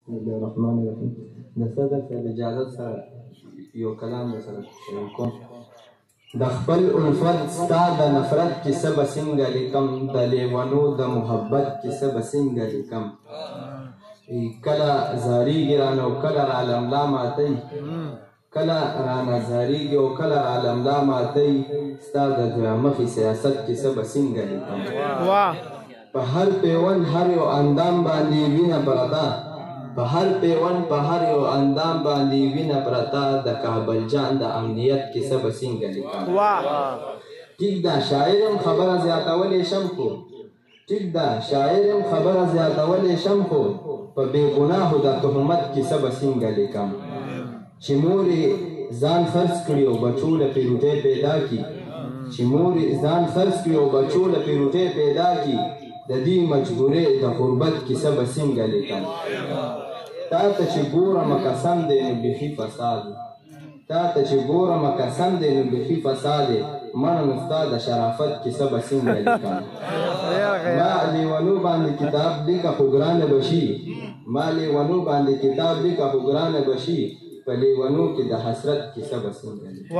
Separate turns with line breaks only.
بسم الله الرحمن الرحیم. د صدر صاحب اجازت سره یو کلام سره شروع کوم. د خپل الفت ستا د نفرت کیسه به څنګه لیکم، د لیونو د محبت کیسه به څنګه لیکم. کله زاریږي رانه او کله رالملا ماتئ، کله رانه زاریږي او کله رالملا ماتئ، ستا د دویمخې سیاست کیسه به څنګه لیکم. په هر پیوند هر یو اندام باندې وینه پرته، په هر پیوند په هر یو اندام باندې وینه پرته، د کابل جان د امنیت کیسه به څنګه لیکم. ټیک ده شاعرم خبره زیاتولی شم خو، ټیک ده شاعرم خبره زیاتولی شم خو، په بې ګناهو د تهمت کیسه به څنګه لیکم. چې مور ځان خرڅ کړي او بچو له پیروټۍ پیدا کړي، چې مور ځان خرڅ کړي او بچو له پیروټۍ پیدا کړي، د دې مجبورۍ د غربت کیسه به څنګه لیکم. تا ته چې ګورم قسم دی نو بیخي فساد، تا ته چې ګورم قسم دی نو بیخي فساد، منم ستا د شرافت کیسه به څنګه لیکم. ما لیونو باندې کتاب لیکه خو ګرانه به شي، ما لیونو باندې کتاب لیکه خو ګرانه به شي، په لیونو کې د حسرت کیسه به څنګه لیکم.